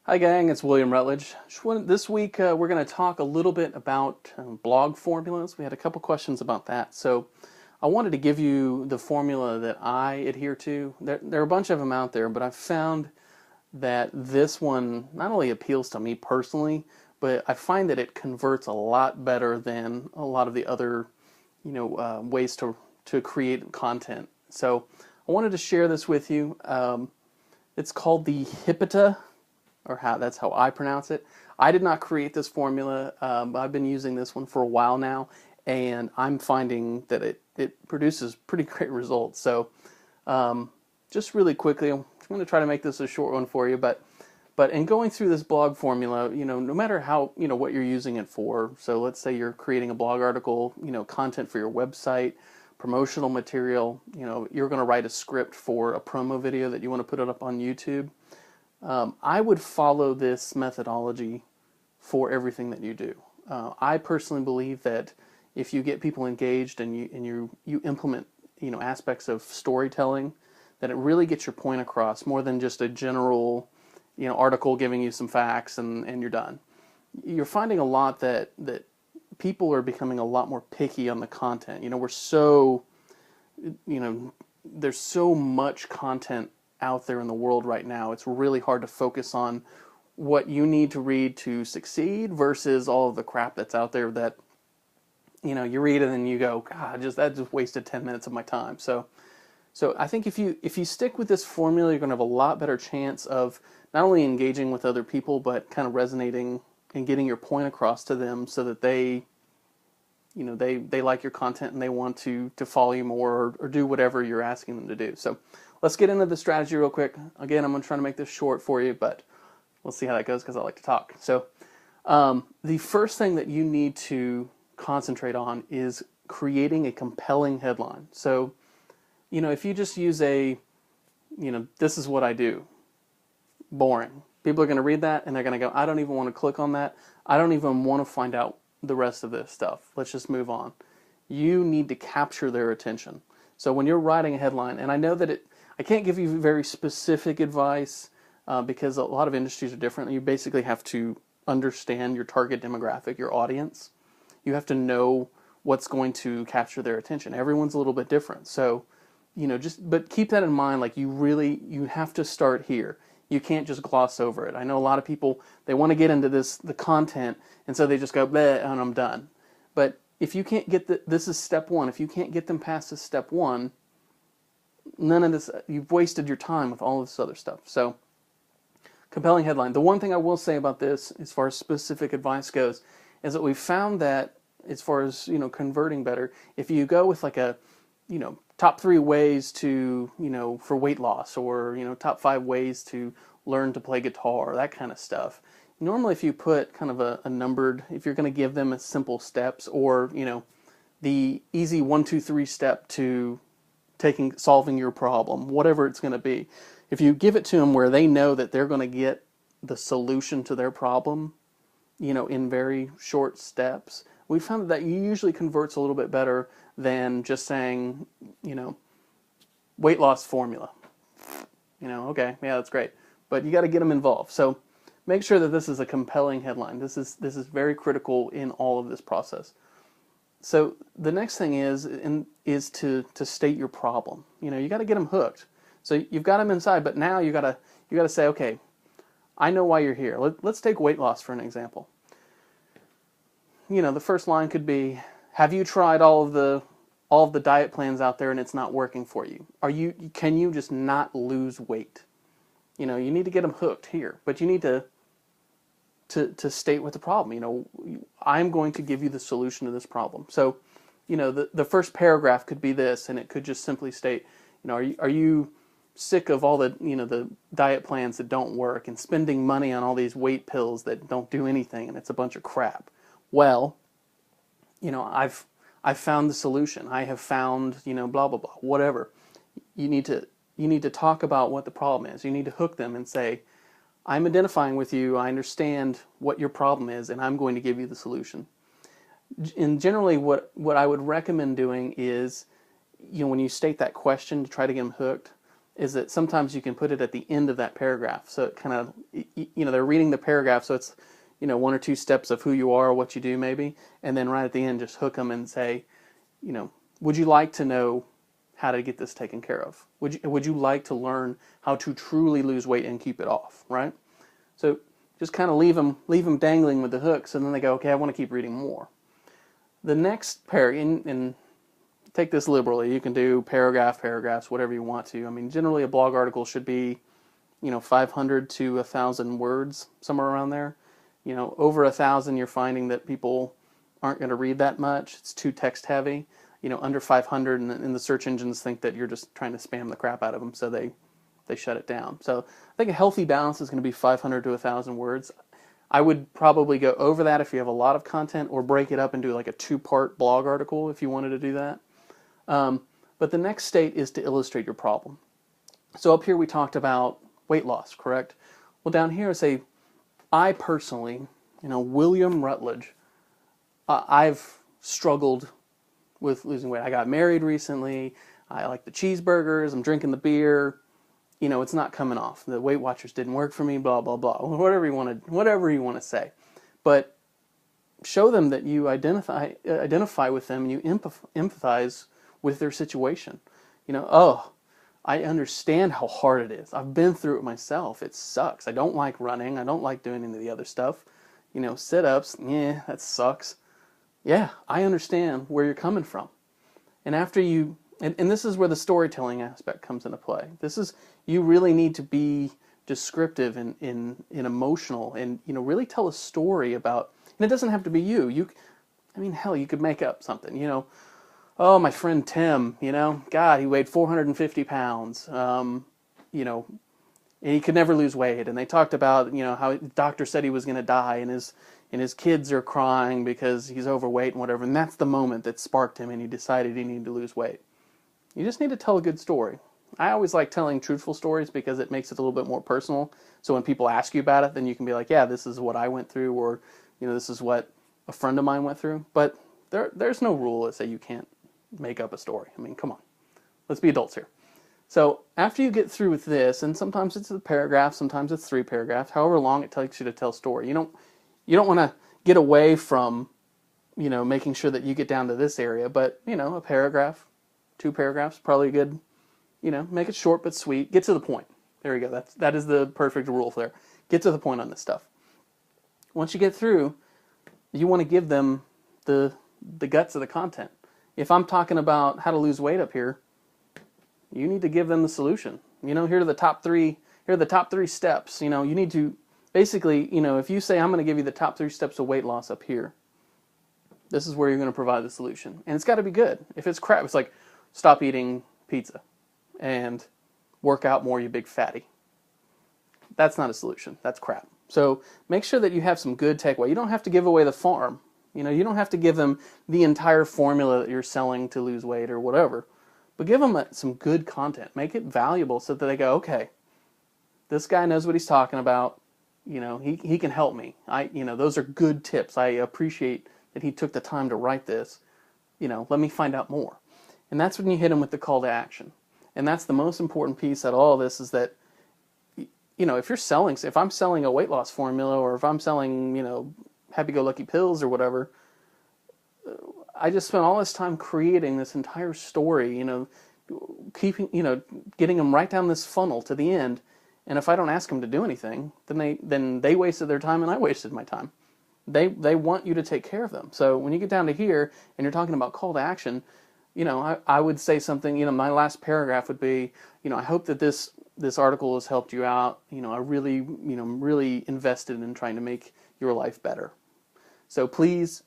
Hi gang, it's William Rutledge. This week we're going to talk a little bit about blog formulas. We had a couple questions about that. So I wanted to give you the formula that I adhere to. There are a bunch of them out there, but I've found that this one not only appeals to me personally, but I find that it converts a lot better than a lot of the other ways to create content. So I wanted to share this with you. It's called the HIPPOTA, or that's how I pronounce it. I did not create this formula. I've been using this one for a while now, and I'm finding that it produces pretty great results. So just really quickly, I'm going to try to make this a short one for you, but in going through this blog formula, no matter how, what you're using it for, so let's say you're creating a blog article, content for your website, promotional material, you're going to write a script for a promo video that you want to put it up on YouTube. I would follow this methodology for everything that you do. I personally believe that if you get people engaged and you implement aspects of storytelling, that it really gets your point across more than just a general article giving you some facts and you're done. You're finding a lot that people are becoming a lot more picky on the content. We're so there's so much content out there in the world right now. It's really hard to focus on what you need to read to succeed versus all of the crap that's out there that you read and then you go, God, that just wasted 10 minutes of my time. So I think if you stick with this formula, you're going to have a lot better chance of not only engaging with other people, but kind of resonating and getting your point across to them so that they like your content and they want to follow you more or do whatever you're asking them to do. So let's get into the strategy real quick. Again, I'm going to try to make this short for you, but we'll see how that goes because I like to talk. So the first thing that you need to concentrate on is creating a compelling headline. So, if you just use this is what I do, boring. People are going to read that and they're going to go, I don't even want to click on that. I don't even want to find out the rest of this stuff. Let's just move on. You need to capture their attention. So when you're writing a headline, and I know that I can't give you very specific advice because a lot of industries are different. You basically have to understand your target demographic, your audience. You have to know what's going to capture their attention. Everyone's a little bit different. So, but keep that in mind. Like you have to start here. You can't just gloss over it. I know a lot of people, they want to get into the content, and so they just go, bleh, and I'm done. But if you can't get this is step one. If you can't get them past this step one, none of this, you've wasted your time with all this other stuff. So, compelling headline. The one thing I will say about this, as far as specific advice goes, is that we found that as far as, converting better, if you go with like a, top 3 ways to, for weight loss, or, top 5 ways to learn to play guitar, that kind of stuff. Normally if you put kind of a numbered, if you're going to give them a simple steps, or, the easy 1, 2, 3 step to solving your problem, whatever it's going to be. If you give it to them where they know that they're going to get the solution to their problem, in very short steps, we found that usually converts a little bit better than just saying, weight loss formula. Okay, yeah, that's great. But you got to get them involved. So make sure that this is a compelling headline. This is very critical in all of this process. So the next thing is to state your problem. You got to get them hooked. So you've got them inside, but now you got to say, okay, I know why you're here. Let's take weight loss for an example. The first line could be, have you tried all of the diet plans out there and it's not working for you? Can you just not lose weight? You need to get them hooked here, but you need to state what the problem. I'm going to give you the solution to this problem. So, the first paragraph could be this, and it could just simply state, are you sick of all the diet plans that don't work and spending money on all these weight pills that don't do anything and it's a bunch of crap? Well, I've found the solution. I have found, blah, blah, blah, whatever. You need to talk about what the problem is. You need to hook them and say, I'm identifying with you. I understand what your problem is, and I'm going to give you the solution. And generally what I would recommend doing is, when you state that question to try to get them hooked, is that sometimes you can put it at the end of that paragraph. So it kind of, they're reading the paragraph, so it's, one or two steps of who you are, what you do maybe, and then right at the end just hook them and say, would you like to know how to get this taken care of? Would you like to learn how to truly lose weight and keep it off, right? So just kind of leave them dangling with the hooks, and then they go, okay, I want to keep reading more. The next paragraph, and take this liberally, you can do paragraphs, whatever you want to. I mean, generally a blog article should be, 500 to 1,000 words, somewhere around there. Over 1,000, you're finding that people aren't going to read that much. It's too text heavy. Under 500, and the search engines think that you're just trying to spam the crap out of them, so they shut it down. So I think a healthy balance is going to be 500 to 1,000 words. I would probably go over that if you have a lot of content, or break it up and do like a 2-part blog article if you wanted to do that. But the next state is to illustrate your problem. So up here we talked about weight loss, correct? Well, down here I say, I personally, William Rutledge, I've struggled with losing weight. I got married recently. I like the cheeseburgers. I'm drinking the beer. It's not coming off. The Weight Watchers didn't work for me. Blah blah blah. Whatever you want to say, but show them that you identify with them and you empathize with their situation. I understand how hard it is. I've been through it myself. It sucks. I don't like running. I don't like doing any of the other stuff. Sit-ups, yeah, that sucks. Yeah, I understand where you're coming from. And after you, and this is where the storytelling aspect comes into play. You really need to be descriptive and emotional, and really tell a story about, and it doesn't have to be you. Hell, you could make up something, Oh, my friend Tim, God, he weighed 450 pounds, and he could never lose weight. And they talked about, how the doctor said he was going to die, and his kids are crying because he's overweight and whatever. And that's the moment that sparked him, and he decided he needed to lose weight. You just need to tell a good story. I always like telling truthful stories because it makes it a little bit more personal. So when people ask you about it, then you can be like, yeah, this is what I went through, or, this is what a friend of mine went through. But there's no rule that say you can't make up a story. Come on. Let's be adults here. So after you get through with this, and sometimes it's a paragraph, sometimes it's 3 paragraphs, however long it takes you to tell a story. You don't want to get away from, making sure that you get down to this area, but, a paragraph, 2 paragraphs, probably good, make it short but sweet. Get to the point. There you go. That is the perfect rule there. Get to the point on this stuff. Once you get through, you want to give them the guts of the content. If I'm talking about how to lose weight up here, you need to give them the solution. Here are the top 3 steps. You need to basically, if you say I'm going to give you the top 3 steps of weight loss up here, this is where you're going to provide the solution. And it's got to be good. If it's crap, it's like stop eating pizza and work out more, you big fatty. That's not a solution. That's crap. So make sure that you have some good takeaway. You don't have to give away the farm. You don't have to give them the entire formula that you're selling to lose weight or whatever. But give them some good content. Make it valuable so that they go, okay, this guy knows what he's talking about. He can help me. Those are good tips. I appreciate that he took the time to write this. Let me find out more. And that's when you hit them with the call to action. And that's the most important piece out of all this, is that, if I'm selling a weight loss formula, or if I'm selling, happy-go-lucky pills or whatever, I just spent all this time creating this entire story, getting them right down this funnel to the end. And if I don't ask them to do anything, then they wasted their time and I wasted my time. They want you to take care of them. So when you get down to here and you're talking about call to action, I would say something, my last paragraph would be, I hope that this article has helped you out. I really, really invested in trying to make your life better. So please,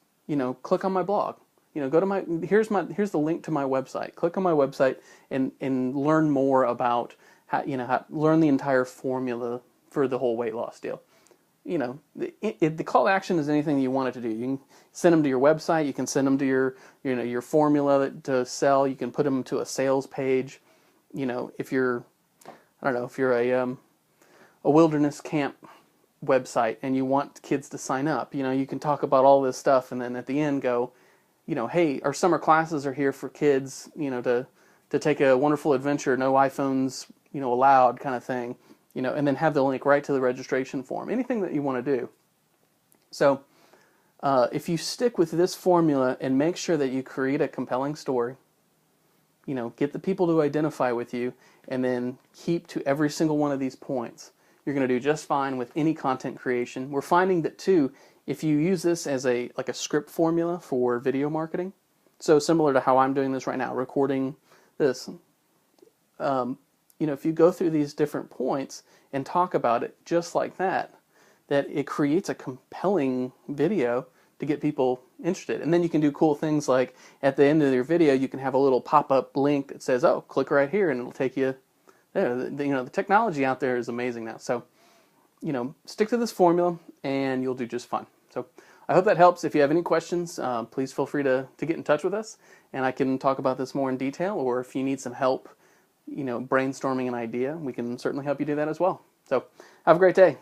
click on my blog. Go to here's the link to my website. Click on my website and learn more about how learn the entire formula for the whole weight loss deal. The call to action is anything that you want it to do. You can send them to your website. You can send them to your formula to sell. You can put them to a sales page. If you're a wilderness camp website and you want kids to sign up, you can talk about all this stuff, and then at the end go, hey, our summer classes are here for kids, to take a wonderful adventure. No iPhones allowed kind of thing, and then have the link right to the registration form, anything that you want to do. So if you stick with this formula and make sure that you create a compelling story, get the people to identify with you, and then keep to every single one of these points, you're going to do just fine with any content creation. We're finding that too, if you use this as a script formula for video marketing, so similar to how I'm doing this right now, recording this, if you go through these different points and talk about it just like that it creates a compelling video to get people interested. And then you can do cool things like at the end of your video, you can have a little pop-up link that says, oh, click right here, and it'll take you there. The technology out there is amazing now. So, stick to this formula and you'll do just fine. So I hope that helps. If you have any questions, please feel free to get in touch with us, and I can talk about this more in detail, or if you need some help, brainstorming an idea, we can certainly help you do that as well. So have a great day.